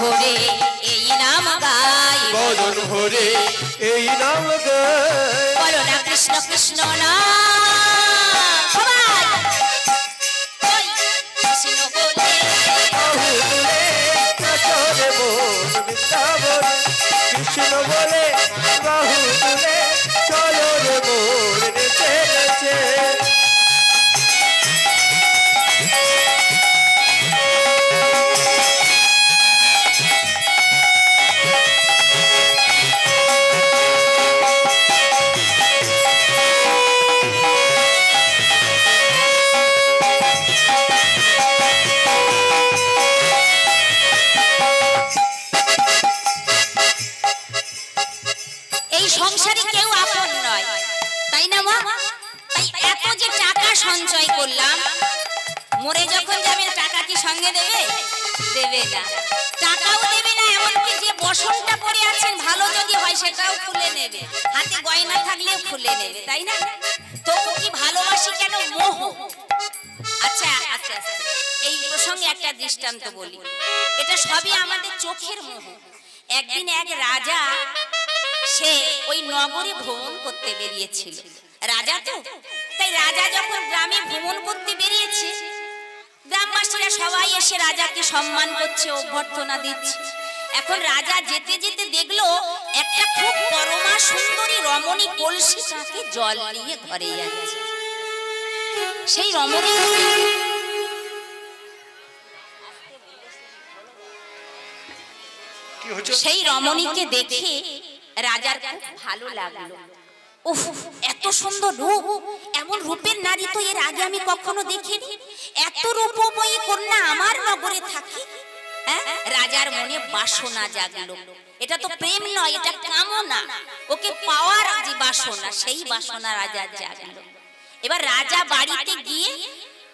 ভোরে এই নাম গাই, বদন ভোরে এই নাম গাই, বলো না কৃষ্ণ কৃষ্ণ নাম সবাই কৃষ্ণ বলে বাহু তুলে নাচরে মন বৃন্দাবনে, কৃষ্ণ বলে বাহু তুলে চলো রে মোর নেচে নেচে। সংসারে কেউ আপন নয়, তাই না মা? তাই এত যে টাকা সঞ্চয় করলাম, মরে যখন যাবে টাকা কি সঙ্গে দেবে? দেবে না, টাকাও দেবে না। এমনকি যে বসনটা পড়ে আছেন ভালো যদি হয় সেটাও খুলে নেবে, হাতে গয়না থাকলেও খুলে নেবে, তাই না? তবু কি ভালোবাসি কেন? মোহ। আচ্ছা আচ্ছা, এই প্রসঙ্গে একটা দৃষ্টান্ত বলি, এটা সবই আমাদের চোখের মোহ। একদিন এক রাজা, সে ওই নগরে ভ্রমণ করতে বেরিয়েছিল। রাজা তো, তাই রাজা যখন গ্রামে ভ্রমণ করতে বেরিয়েছে, গ্রামবাসীরা সবাই এসে রাজাকে সম্মান করছে, অভ্যর্থনা দিচ্ছে। এখন রাজা যেতে যেতে দেখলো একটা খুব পরমা সুন্দরী রমণী কলসি কাঁখে জল নিয়ে ঘরে যাচ্ছে। সেই রমণী সেই রমণীকে দেখে রাজার খুব ভালো লাগলো। উফ, এত সুন্দর রূপ, এমন রূপের নারী তো এর আগে আমি কখনো দেখিনি। এত রূপময়ী কন্যা আমার নগরে থাকে। রাজার মনে বাসনা জাগলো। এটা তো প্রেম নয়, এটা কামনা, ওকে পাওয়ার যে বাসনা, সেই বাসনা রাজার জাগলো। এবার রাজা বাড়িতে গিয়ে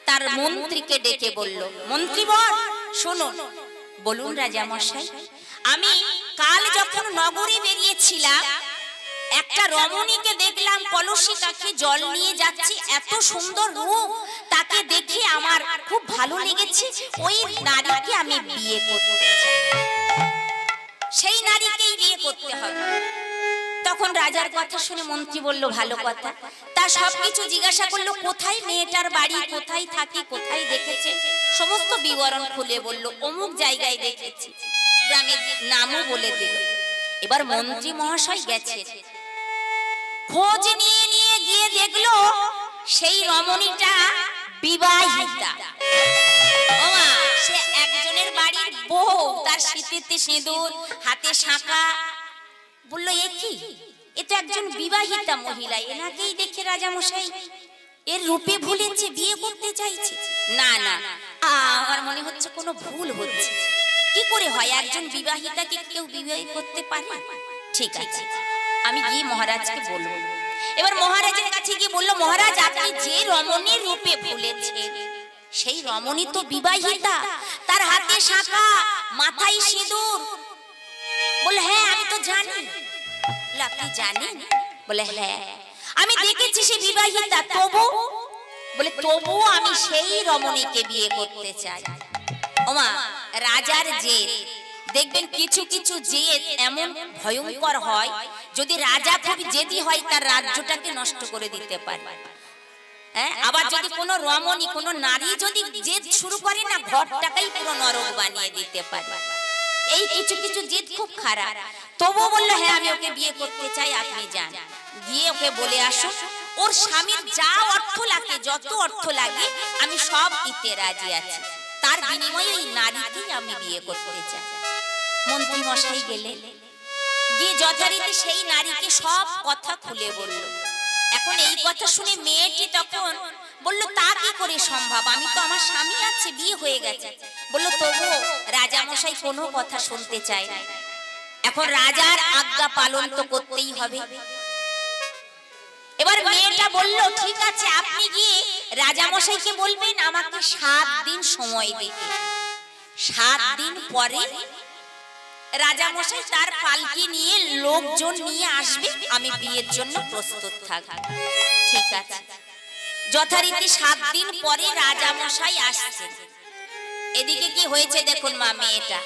তার মন্ত্রীকে ডেকে বলল, মন্ত্রী বল, শোনো। বলুন রাজা মশাই, আমি কাল যখন নগরে বেরিয়েছিলাম একটা রমণীকে দেখলাম কলসি কাঁখে জল নিয়ে যাচ্ছে, এত সুন্দর রূপ, তাকে দেখে আমার খুব ভালো লেগেছে। ওই নারীকে আমি বিয়ে করতে চাই, সেই নারীকেই বিয়ে করতে হবে। তখন রাজার কথা শুনে মন্ত্রী বলল, ভালো কথা। তা সবকিছু জিজ্ঞাসা করলো, কোথায় মেয়েটার বাড়ি, কোথায় থাকে, কোথায় দেখেছে, সমস্ত বিবরণ খুলে বলল, অমুক জায়গায় দেখেছি, গ্রামের নামও বলে দিল। এবার মন্ত্রী মহাশয় গেছে, খোঁজ নিয়ে নিয়ে গিয়ে দেখলো সেই রমণীটা বিবাহিতা। ওমা, সে একজনের বাড়ির বউ, তার সিঁথিতে সিঁদুর, হাতে শাঁখা। বললো, এ কি, এ তো একজন বিবাহিতা মহিলা, এনাকেই দেখে রাজা মশাই এর রূপে ভুলেছে, বিয়ে করতে চাইছে। না না, আমার মনে হচ্ছে কোনো ভুল হচ্ছে। কি করে হয়, একজন বিবাহিতাকে কেউ বিবাহ করতে পারে? ঠিক আছে, আমি গিয়ে মহারাজকে বলবো। এবার মহারাজের কাছে গিয়ে বললো, মহারাজ, আপনি যে রমণীর রূপে ভুলেছেন সেই রমণী তো বিবাহিতা, তার হাতে শাঁখা, মাথায় সিঁদুর। বলে, হ্যাঁ আমি তো জানি। আপনি জানেন? বলে, হ্যাঁ আমি দেখেছি সে বিবাহিতা। তবু? বলে, তবু আমি সেই রমণীকে বিয়ে করতে চাই। ওমা, রাজার জেদ, দেখবেন কিছু কিছু জেদ এমন ভয়ঙ্কর হয়, যদি রাজা খুব জেদি হয় তার রাজ্যটাকে নষ্ট করে দিতে পারে। আবার যদি কোনো রমণী, কোনো নারী যদি জেদ শুরু করে না, ঘরটাকেই পুরো নরক বানিয়ে দিতে পারে। এই কিছু কিছু জেদ খুব খারাপ। তবু বললো, হ্যাঁ আমি ওকে বিয়ে করতে চাই, আপনি যান, গিয়ে ওকে বলে আসুন ওর স্বামীর যা অর্থ লাগে, যত অর্থ লাগে আমি সব দিতে রাজি আছি, তার বিনিময়ে ওই নারীকেই আমি বিয়ে করতে চাই। মন্ত্রী মশাই গেলেন, গিয়ে যথারীতি সেই নারীকে সব কথা খুলে বলল। এখন এই কথা শুনে মেয়েটি তখন বলল, তা কি করে সম্ভব, আমি তো, আমার স্বামী আছে, বিয়ে হয়ে গেছে। বলল, তবু রাজা মশাই কোনো কথা শুনতে চায় না। এখন রাজার আজ্ঞা পালন তো করতেই হবে। এবার মেয়েটা বলল, ঠিক আছে, আপনি গিয়ে রাজা মশাইকে বলবেন আমাকে 7 দিন সময় দিতে। 7 দিন পরে রাজা মশাই তার পালকি নিয়ে লোকজন নিয়ে আসবে, আমি বিয়ের জন্য প্রস্তুত থাকব। ঠিক আছে। যথারীতি 7 দিন পরে রাজা মশাই আসছে। এদিকে কি হয়েছে দেখুন মা, মেয়েটা,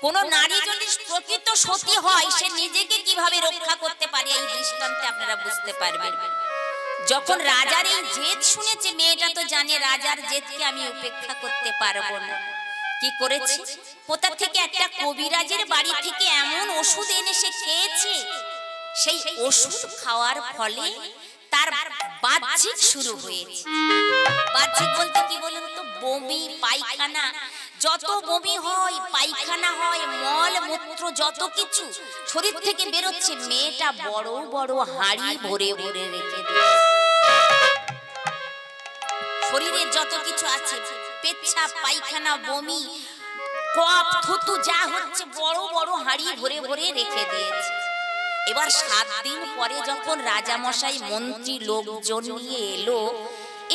কোন নারী যদি প্রকৃত সতী হয় সে নিজেকে কিভাবে রক্ষা করতে পারে এই দৃষ্টান্তে আপনারা বুঝতে পারবেন। যখন রাজার এই জেদ শুনেছে, মেয়েটা তো জানে রাজার জেদকে আমি উপেক্ষা করতে পারবো না, কি করেছে, কোথা থেকে একটা কবিরাজের বাড়ি থেকে এমন ওষুধ এনে সে খেয়েছে, সেই ওষুধ খাওয়ার ফলে তার বাহ্যিক শুরু হয়েছে। বাহ্যিক বলতে কি বলুন তো, বমি পায়খানা, যত বমি হয়, পায়খানা হয়, মল মূত্র যত কিছু শরীর থেকে বেরোচ্ছে, মেয়েটা বড় বড় হাঁড়ি ভরে ভরে রেখে দিয়েছে। শরীরে যত কিছু আছে, পেচ্ছাপ, পায়খানা, বমি, কফ, থুতু যা হচ্ছে, বড় বড় হাঁড়ি ভরে ভরে রেখে দিয়েছে। এবার 7 দিন পরে যখন রাজা মশাই মন্ত্রী লোকজন নিয়ে এলো,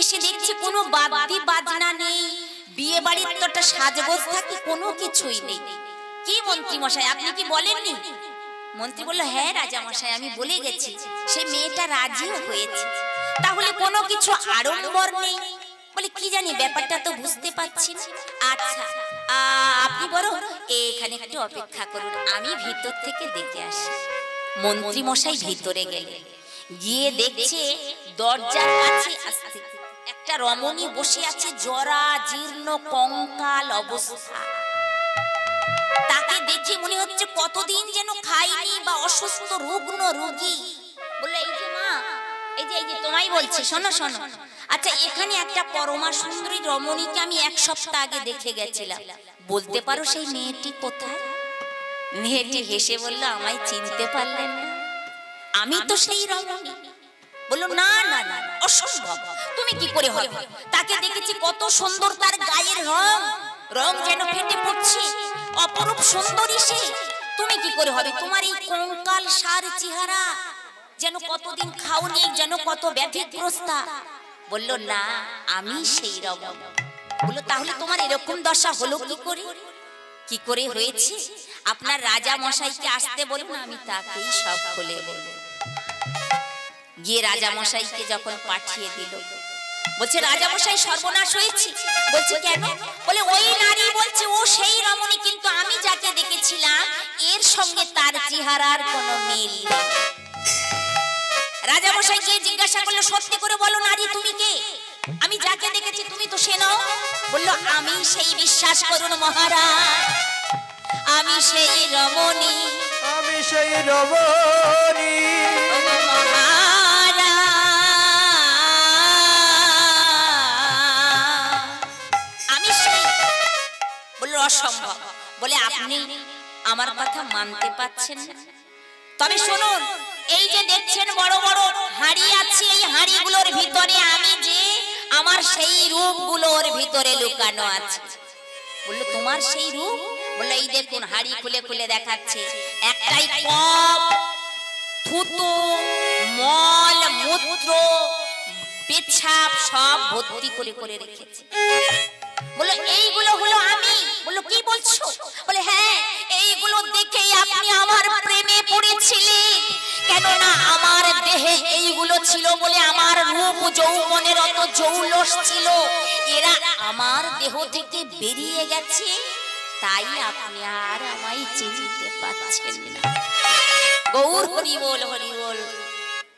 এসে দেখছে কোনো বাদ্যি বাজনা নেই, বিয়ে বাড়ির তো একটা সাজগোজ থাকে, কোনো কিছুই নেই। কি মন্ত্রী মশাই, আপনি কি বলেননি? মন্ত্রী বলল, হ্যাঁ রাজা মশাই, আমি বলে গেছি, সে মেয়েটা রাজিও হয়েছে, তাহলে কোনো কিছু আড়ম্বর নেই। বলে, কি জানি, ব্যাপারটা তো বুঝতে পারছি না। আচ্ছা, আপনি বরং এখানে একটু অপেক্ষা করুন, আমি ভিতর থেকে দেখে আসি। মন্ত্রী মশাই ভিতরে গেলেন, গিয়ে দেখছে দরজার কাছে আসতে একটা রমণী বসে আছে, জরা জীর্ণ কঙ্কাল অবস্থা। তাকে দেখে মনে হচ্ছে কতদিন যেন খায়নি বা অসুস্থ রুগ্ন রোগী। বললো, এই যে মা, এই যে তোমায় বলছি, শোনো শোনো, আচ্ছা এখানে একটা পরমা সুন্দরী রমণীকে আমি 1 সপ্তাহ আগে দেখে গেছিলাম, বলতে পারো সেই মেয়েটি কোথায়? মেয়েটি হেসে বলল, আমায় চিনতে পারলেন না? আমি তো সেই রমণী। বলল, না না না, অসম্ভব, তুমি কি করে হবে? তাকে দেখেছি কত সুন্দর, তার গায়ের রং, রং যেন ফেটে পড়ছে, অপরূপ সুন্দরী সে, তুমি কি করে হবে? তোমার এই কঙ্কাল সার চেহারা, যেন কতদিন খাওনি, যেন কত ব্যাধিগ্রস্ত। বলল, না, আমি সেই রমণী। বলল, তাহলে তোমার এরকম দশা হলো কি করে? কি করে হয়েছে? আপনার রাজা মশাইকে আসতে বলুন, আমি তাকেই সব খুলে বলব। গিয়ে রাজা মশাইকে যখন পাঠিয়ে দিল, বলছে, রাজা মশাই সর্বনাশ হয়েছে। বলছে, কেন? বলে, ওই নারী বলছে ও সেই রমণী, কিন্তু আমি যাকে দেখেছিলাম এর সঙ্গে তার চেহারার কোনো মিল নেই। রাজা মশাই গিয়ে জিজ্ঞাসা করলো, সত্যি করে বলো নারী, তুমি কে? আমি যাকে দেখেছি তুমি তো সে নও। বলল, আমি সেই, বিশ্বাস করুন মহারাজ, আমি সেই রমণী, আমি সেই রমণী। আমি সেই। বলল, অসম্ভব। বলে, আপনি আমার কথা মানতে পারছেন না? তবে শুনুন, এই যে দেখছেন বড় বড় হাঁড়ি আছে, এই হাঁড়িগুলোর ভিতরে আমি যে আমার সেই রূপগুলোর ভিতরে লুকানো আছে। বললো, তোমার সেই রূপ? বললো, এই দেখুন, হাঁড়ি খুলে খুলে দেখাচ্ছে, একটাই কপ, থুতু, মল মূত্র, পেচ্ছাপ সব ভর্তি করে করে রেখেছে। বললো, এইগুলো হলো আমি। বললো, কি বলছো? বলে, হ্যাঁ, এইগুলো দেখেই আপনি আমার প্রেমে পড়েছিলেন, কেননা আমার দেহে এইগুলো ছিল বলে আমার রূপ যৌবনের অত জৌলস ছিল, এরা আমার দেহ থেকে বেরিয়ে গেছে, তাই আপনি আর আমায় চিনতে পারছেন না। গৌর হরি বল, হরি বল।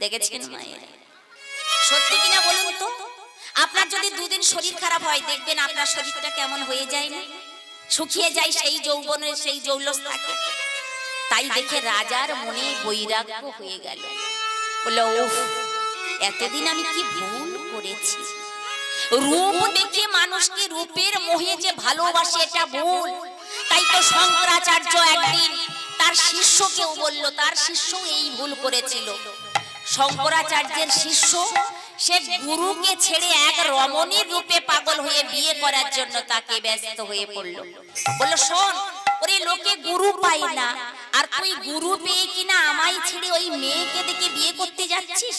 দেখেছেন মায়ের? সত্যি কিনা বলুন তো? আপনার যদি 2 দিন শরীর খারাপ হয়, দেখবেন আপনার শরীরটা কেমন হয়ে যায় না, শুকিয়ে যায়, সেই যৌবনের সেই জৌলস থাকে। তাই দেখে রাজার মনে বৈরাগ্য হয়ে গেল। বলল, উফ, এতদিন আমি কি ভুল করেছি। রূপ দেখে মানুষকে রূপের মোহে যে ভালোবাসে এটা ভুল। তাই তো শঙ্করাচার্য একদিন তার শিষ্যকেও বলল, তার শিষ্য এই ভুল করেছিল। শঙ্করাচার্যের শিষ্য সে গুরুকে ছেড়ে এক রমণীর রূপে পাগল হয়ে বিয়ে করার জন্য তাকে ব্যস্ত হয়ে পড়ল। বলল, শোন, ওরে লোকে গুরু পায় না, আর তুই গুরু পেয়ে কিনা আমায় ছেড়ে ওই মেয়েকে দেখে বিয়ে করতে যাচ্ছিস।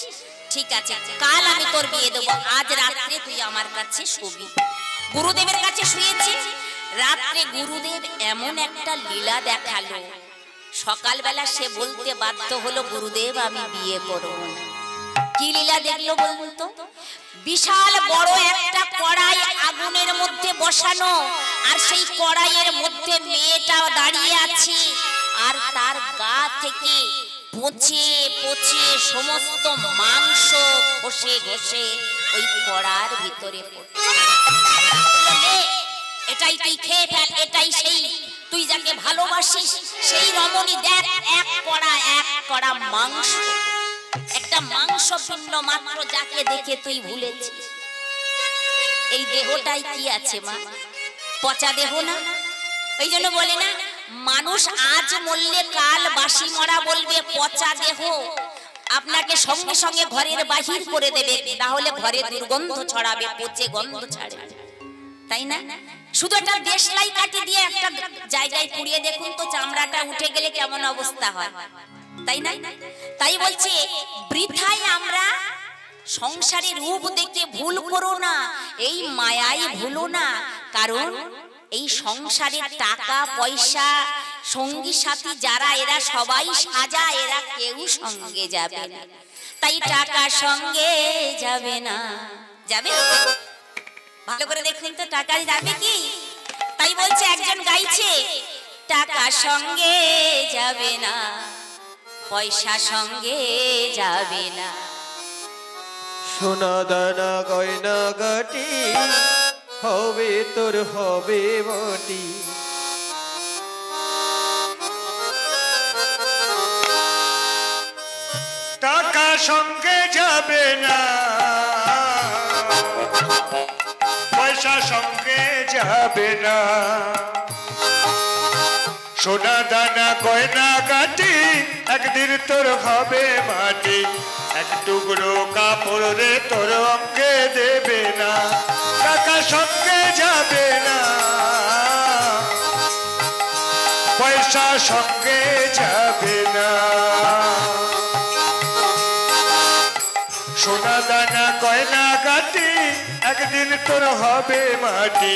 ঠিক আছে, কাল আমি তোর বিয়ে দেবো, আজ রাত্রে তুই আমার কাছে শুবি। গুরুদেবের কাছে শুয়েছে। রাত্রে গুরুদেব এমন একটা লীলা দেখালো, সকালবেলা সে বলতে বাধ্য হলো, গুরুদেব আমি বিয়ে করব না। কি লীলা দেখলো বলুন তো? বিশাল বড় একটা কড়াই আগুনের মধ্যে বসানো, আর সেই কড়াইয়ের মধ্যে মেয়েটা দাঁড়িয়ে আছে, আর তার গা থেকে পচে পচে সমস্ত মাংস ঘষে ঘষে ওই কড়ার ভিতরে পড়ছে। এটাই তুই খেয়ে ফেল, এটাই সেই তুই যাকে ভালোবাসিস সেই রমণী। দেখ, এক কড়া মাংস, একটা মাংস পিণ্ড মাত্র, যাকে দেখে তুই ভুলেছিস। এই দেহটাই কি আছে মা? পচা দেহ না? ওই জন্য বলে না, মানুষ আজ মরলে কাল বাসি মরা বলবে। পচা দেহ আপনাকে সঙ্গে সঙ্গে ঘরের বাহির করে দেবে, তাহলে ঘরে দুর্গন্ধ ছড়াবে, পচে গন্ধ ছাড়ে, তাই না? শুধু একটা দেশলাই কাটি দিয়ে একটা জায়গায় পুড়িয়ে দেখুন তো, চামড়াটা উঠে গেলে কেমন অবস্থা হয়, তাই না? তাই বলছে, বৃথায় আমরা সংসারে রূপ দেখে ভুল করো না, এই মায়ায় ভুলো না। কারণ এই সংসারে টাকা পয়সা সঙ্গী সাথী যারা, এরা সবাই সাজা, এরা কেউ সঙ্গে যাবে না। তাই টাকা সঙ্গে যাবে না। যাবে? ভালো করে দেখুন তো, টাকা যাবে কি? তাই বলছে, একজন গাইছে, টাকা সঙ্গে যাবে না, পয়সা সঙ্গে যাবে না। সোনা দানা গয়না গাটি হবে তোর হবে মাটি। টাকা সঙ্গে যাবে না, পয়সা সঙ্গে যাবে না। সোনা দানা গয়না গাটি একদিন তোর হবে মাটি। এক টুকরো কাপড় রে তোর অঙ্গে দেবে না। টাকা সঙ্গে যাবে না, পয়সা সঙ্গে যাবে না। সোনা দানা গয়না গাটি একদিন তোর হবে মাটি।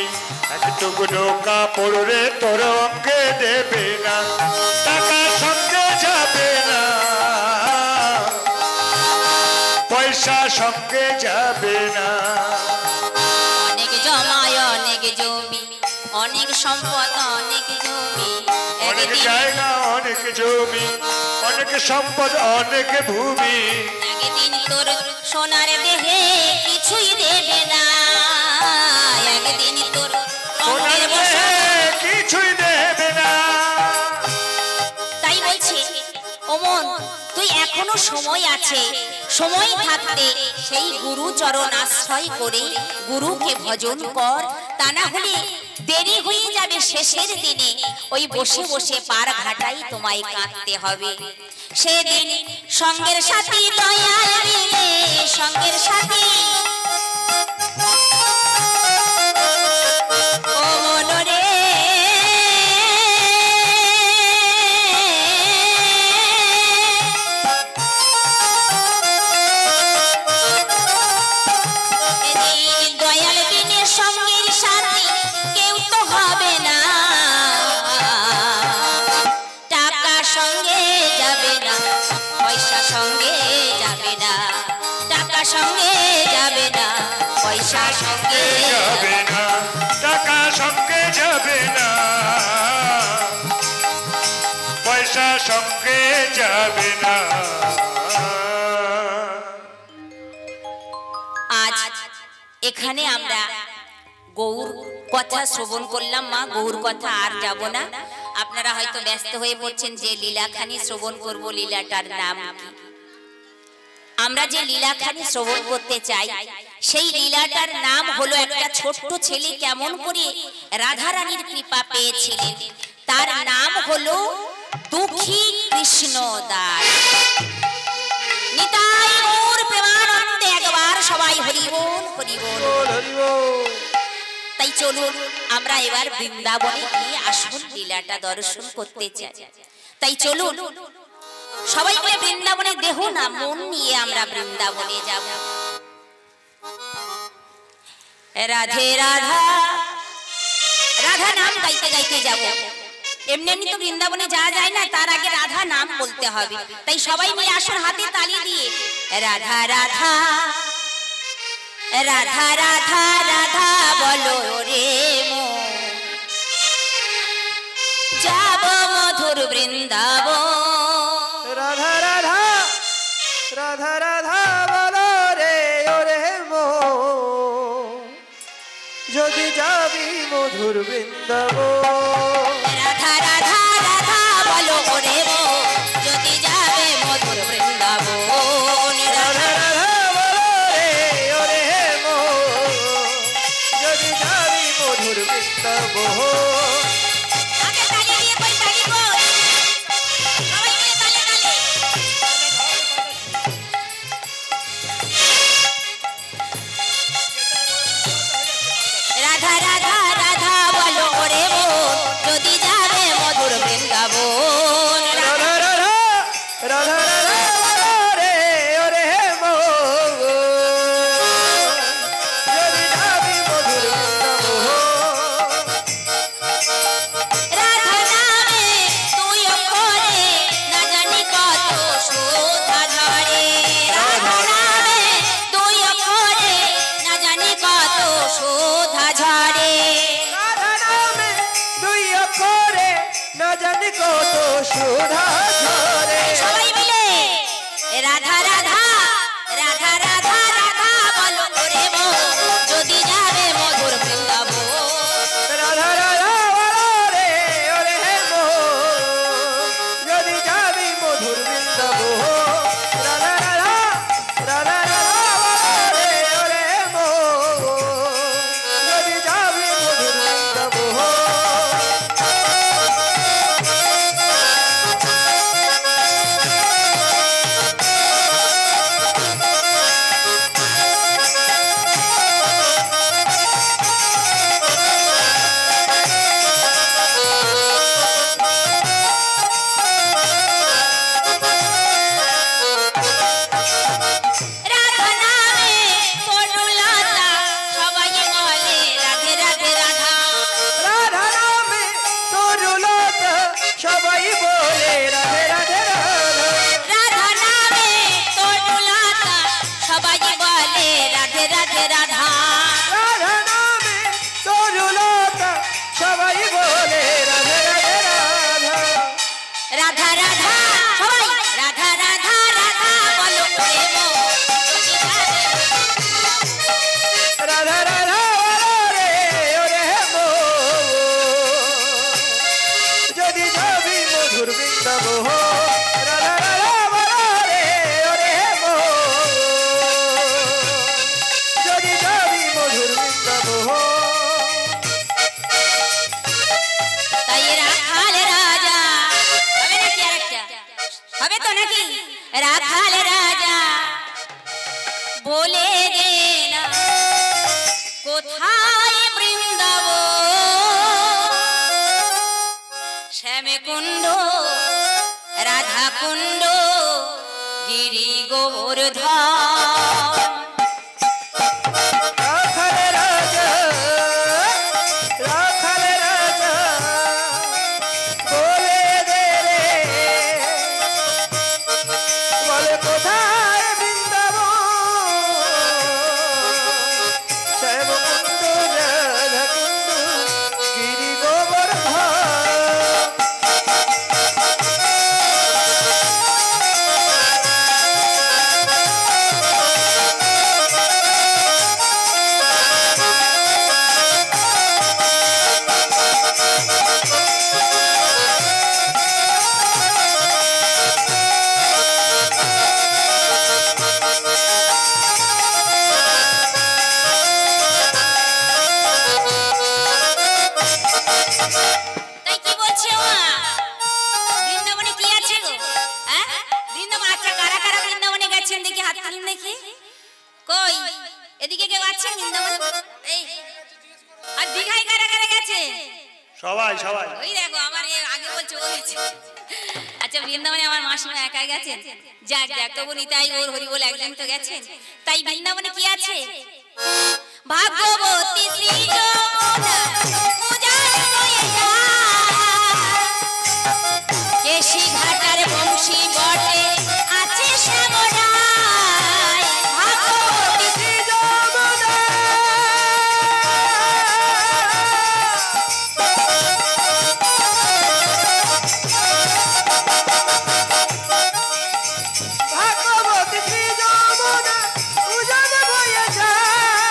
এক টুকরো কাপড় রে তোর অঙ্গে দেবে না। টাকা সঙ্গে যাবে না, পয়সা সঙ্গে যাবে না। অনেক জমায় অনেক জমি, অনেক সম্পদ অনেক জমি, অনেক জায়গা অনেক জমি, অনেক সম্পদ অনেক ভূমি। একদিন তোর সোনার দেহে কিছুই দেবে না। একদিন তোর সোনার দেহে কিছুই দেবে না। তাই বলছে, ওমন তুই এখনো সময় আছে, সময় থাকতে সেই গুরু চরণ আশ্রয় করে গুরুকে ভজন কর। তা না হলে দেরি হয়ে যাবে, শেষের দিনে ওই বসে বসে পার ঘাটাই তোমায় কাঁদতে হবে। সেদিন সঙ্গের সাথী দয়াল মিলে, সঙ্গের সাথী ও মনরে দয়াল দিনে সঙ্গের সাথী কেউ তো হবে না। টাকা সঙ্গে যাবে না, পয়সা সঙ্গে যাবে না। টাকা সঙ্গে যাবে না, পয়সা সঙ্গে যাবে না। টাকা সঙ্গে যাবে না, পয়সা সঙ্গে যাবে না। আজ এখানে আমরা গৌর কথা শ্রবণ করলাম। মা, গৌর কথা আর যাব না। আপনারা হয়তো ব্যস্ত হয়ে পড়ছেন যে লীলাখানি শ্রবণ করব, লীলাটার নাম কি? আমরা যে লীলাখানি শ্রবণ করতে চাই সেই লীলাটার নাম হলো একটা ছোট্ট ছেলে কেমন করে রাধা রানীর কৃপা পেয়েছিলেন, তার নাম হলো দুঃখী কৃষ্ণ দাস। নিতাই গৌর প্রেমানন্দে একবার সবাই হরি বল হরি বল। তাই চলুন আমরা এবার বৃন্দাবনে গিয়ে আসল লীলাটা দর্শন করতে চাই। তাই চলুন সবাই মিলে বৃন্দাবনে দেহ না মন নিয়ে আমরা বৃন্দাবনে যাব। রাধে রাধা রাধা নাম গাইতে গাইতে যাব। এমনি এমনি তো বৃন্দাবনে যাওয়া যায় না, তার আগে রাধা নাম বলতে হবে। তাই সবাই মিলে আসুন হাতে তালি দিয়ে রাধা রাধা রাধা রাধা রাধা বলো রে মন, যাব মধুর বৃন্দাবন। রাধা রাধা রাধা রাধা বলো রে ওরে মন, যদি যাবি মধুর বৃন্দাবন। রাধা রাধা রাধা বলো রে মন, যদি যাবে মধুর বৃন্দাবন। রাধা রাধা বলো রে ওরে মন, যদি যাবি মধুর বৃন্দাবন। আগে তালি দিয়ে কই তালি কই, সবাই মিলে তালে তালে। রাধা রাধা রাধা বলো রে মন, যদি যাবে মধুর বৃন্দাবন। রাধা রাধা রাধা রাধা বলো রে ওরে মন, যদি যাবি মধুর বৃন্দাবন। রাধা নামে তুই অক্ষরে না জানি কত সুধা ঝরে। রাধা নামে তুই অক্ষরে না জানি কত সুধা ঝরে। রাধা নামে দুই অক্ষরে না জানি কত সুধা ঝরে। সবাই মিলে রাধা রাধা রাধা রাধা রাধা বলো রে মন, যদি যাবে মধুর বৃন্দাবন। রাধা রাধা বলো রে ওরে মন, যদি যাবি মধুর বৃন্দাবন। রাধা রাধা রাধা রাধা বলো রে ওরে মন, যদি যাবি মধুর বৃন্দাবন। রাধা নামে তরুলতা সবাই বলে রাধে রাধে রাধা। রাধা নামে তরুলতা সবাই বলে রাধে রাধে রাধা। রাধা নামে তরুলতা সবাই বলে রাধে রাধে রাধা। রাধা নামে তরুলতা সবাই বলে রাধে রাধে রাধা। রাধা রাধা সবাই রাধা রাধা রাধা বলো রে মন, যদি যাবে রাধা রাধা বলো রে ওরে মন, যদি যাবি মধুর বৃন্দাবন। রাধা রাধা বলো রে ওরে মন, যদি যাবি মধুর বৃন্দাবন। তাই রাখাল রাজা হবে নাকি আরেকটা হবে তো নাকি? রাখাল রাজা বলে দে না কোথায় বৃন্দাবন। শ্যামে কুণ্ড রাধা কুণ্ড গিরি গোবর্ধন। রাখাল রাজা রাখাল রাজা বলে দে রে, বলে কোথায় বৃন্দাবন। শ্যামকুণ্ড রাধাকুণ্ড গিরি গোবর্ধন। হাত তুলুন দেখি। কই এদিকে কেউ আছেন বৃন্দাবনে? এই আর দীঘায় কারা কারা গেছে? সবাই সবাই। ওই দেখো আমার আগে বলছে ও গেছে। আচ্ছা বৃন্দাবনে আমার মাসিমা একা গেছেন? যাক যাক, তবু নিতাই গৌর হরি বলে একজন তো গেছেন। তাই বৃন্দাবনে কি আছে? ভাগবতী শ্রী যমুনা পূজার হয়ে যায়, কেশি ঘাটার বংশী বটে আছে শ্যামরায়। ভাগবতী শ্রী যমুনা ভাগবতী শ্রী যমুনা উজান বয়ে যায়,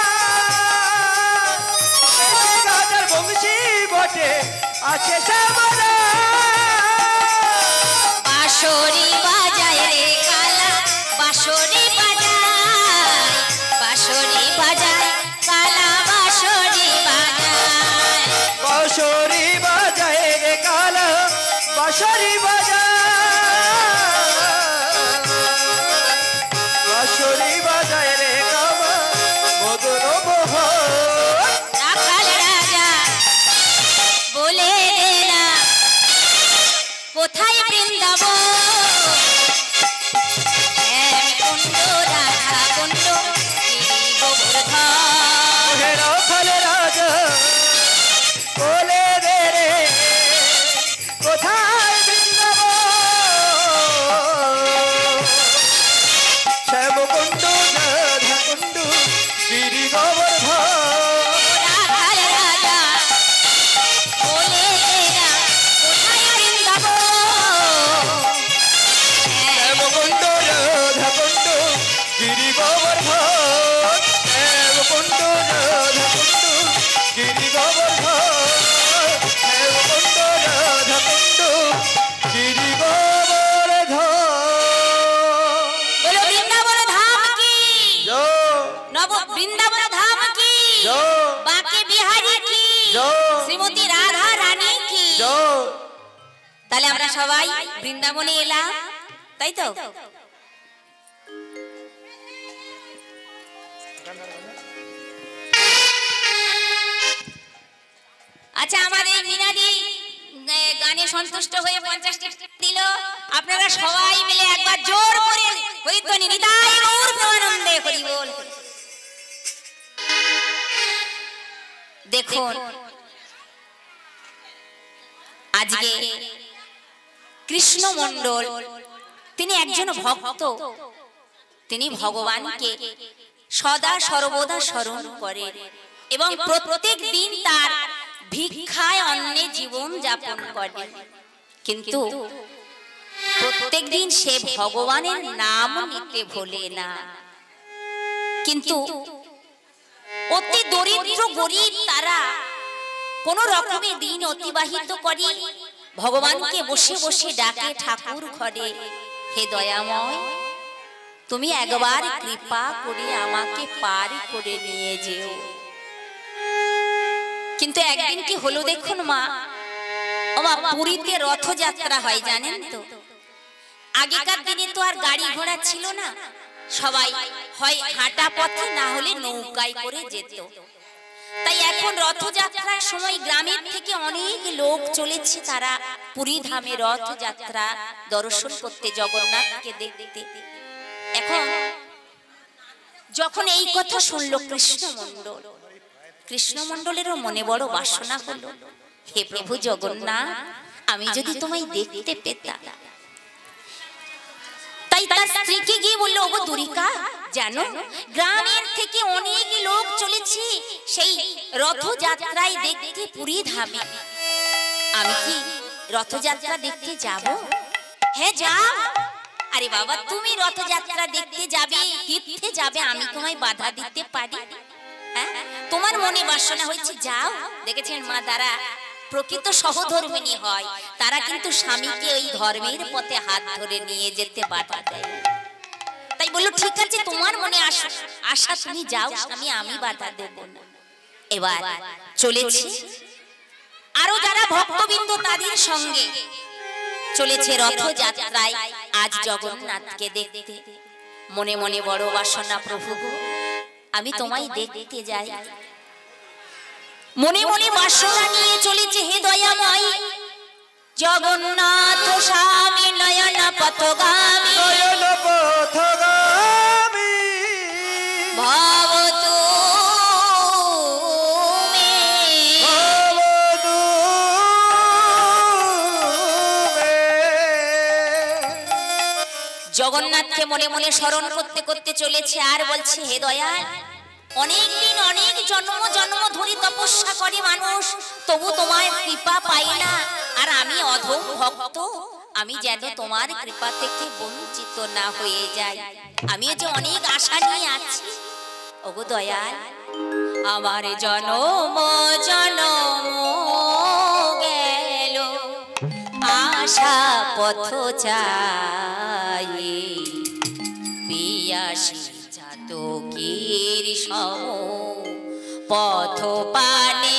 গাজার বংশী বটে আছে শ্যামরা। বাঁশরি বাজায় রে কালা, বাঁশরি বাজায়, বাঁশরি বাজায় কালা, বাঁশরি বাজায়। বাঁশরি বাজায় রে কালা, বাঁশরি বাজায়, বাঁশরি বাজায় রে কামা মদন মোহন। রাখাল রাজা বলে না কোথায় বৃন্দাবন, কুণ্ড রাধা কুণ্ড গোবর্ধন। হে রাখাল রাজা বলে দে রে কোথায় বৃন্দাবন, শ্যামকুণ্ড রাধাকুণ্ড গিরি গোবর্ধন। রাখাল রাজা বলে না কোথায় বৃন্দাবন, শ্যামকুণ্ড রাধাকুণ্ড গিরি গোবর্ধন, শ্যামকুণ্ড রাধাকুণ্ড গিরি গোবর্ধন, শ্যামকুণ্ড রাধাকুণ্ড গিরি গোবর্ধন। বলো বৃন্দাবন ধাম কি, জয় নব বৃন্দাবন ধাম কি, জয় বাঁকে বিহারী কি, জয় শ্রীমতী রাধা রানী কি। জয়। তাহলে আমরা সবাই বৃন্দাবনে এলাম, তাই তো? আচ্ছা আমাদের মিনাদি গানে সন্তুষ্ট হয়ে 50 টাকা দিল। আপনারা সবাই মিলে একবার জোর করে হরিধ্বনি নিতাই গৌর প্রেমানন্দে হরি বল। দেখুন আজকে কৃষ্ণ মণ্ডল তিনি একজন ভক্ত, তিনি ভগবানকে সদা সর্বদা স্মরণ করেন এবং প্রত্যেক দিন তার ভিক্ষায় অন্নে জীবন যাপন করেন, কিন্তু প্রত্যেক দিন সে ভগবানের নাম নিতে ভোলে না। কিন্তু অতি দরিদ্র গরিব তারা কোন রকমে দিন অতিবাহিত করে, ভগবানকে বসে বসে ডাকে ঠাকুর ঘরে, হে দয়াময় তুমি একবার কৃপা করে আমাকে পার করে নিয়ে যেও। কিন্তু একদিন কি হলো দেখুন মা, ও মা, পুরীতে রথযাত্রা হয় জানেন তো? আগেকার দিনে তো আর গাড়ি ঘোড়া ছিল না, সবাই হয় হাঁটা পথে না হলে নৌকায় করে যেত। তাই এখন রথযাত্রার সময় গ্রামের থেকে অনেক লোক চলেছে, তারা পুরী ধামে রথযাত্রা দর্শন করতে, জগন্নাথকে দেখতে। এখন যখন এই কথা শুনল কৃষ্ণমণ্ডল, কৃষ্ণমণ্ডলেরও মনে বড় বাসনা হলো, হে প্রভু জগন্নাথ আমি যদি তোমায় দেখতে পেতাম। তাই তার স্ত্রীকে গিয়ে বললো, ওগো দুরিকা জানো গ্রামের থেকে অনেক লোক চলেছে সেই রথযাত্রায় দেখতে পুরী ধামে, আমি কি রথযাত্রা দেখতে যাব? হ্যাঁ যাও। আরে বাবা তুমি রথযাত্রা দেখতে যাবে, তীর্থে যাবে, আমি তোমায় বাধা দিতে পারি? হ্যাঁ তোমার মনে বাসনা হয়েছে যাও। দেখেছেন মা, তারা প্রকৃত সহধর্মিণী হয়, তারা কিন্তু স্বামীকে ওই ধর্মের পথে হাত ধরে নিয়ে যেতে বাধা দেয়। তাই বললো ঠিক আছে তোমার মনে আশা তুমি যাও স্বামী, আমি বাধা দেব না। এবার চলেছে আরো যারা ভক্তবৃন্দ তাদের সঙ্গে চলেছে রথযাত্রায় আজ জগন্নাথকে দেখতে। মনে মনে বড় বাসনা প্রভু গো, আমি তোমায় দেখতে যাই। মনে মনে বাসনা নিয়ে চলেছে হে দয়াময় জগন্নাথ স্বামী নয়ন পথগামী নয়ন পথগামী ভাব তুমি জগন্নাথকে মনে মনে স্মরণ করতে করতে চলেছে আর বলছে হে দয়াল, অনেক দিন অনেক জন্ম জন্ম ধরে তপস্যা করে মানুষ, তবু তোমার কৃপা পাই না। আর আমি অধম ভক্ত, আমি যেন তোমার কৃপা থেকে বঞ্চিত না হয়ে যাই। আমি যে অনেক আশা নিয়ে আছি। ওগো দয়াল, আমার জনম জনম গেল আশা পথ চাই, পিয়াসী চাতকের সম পথ পানে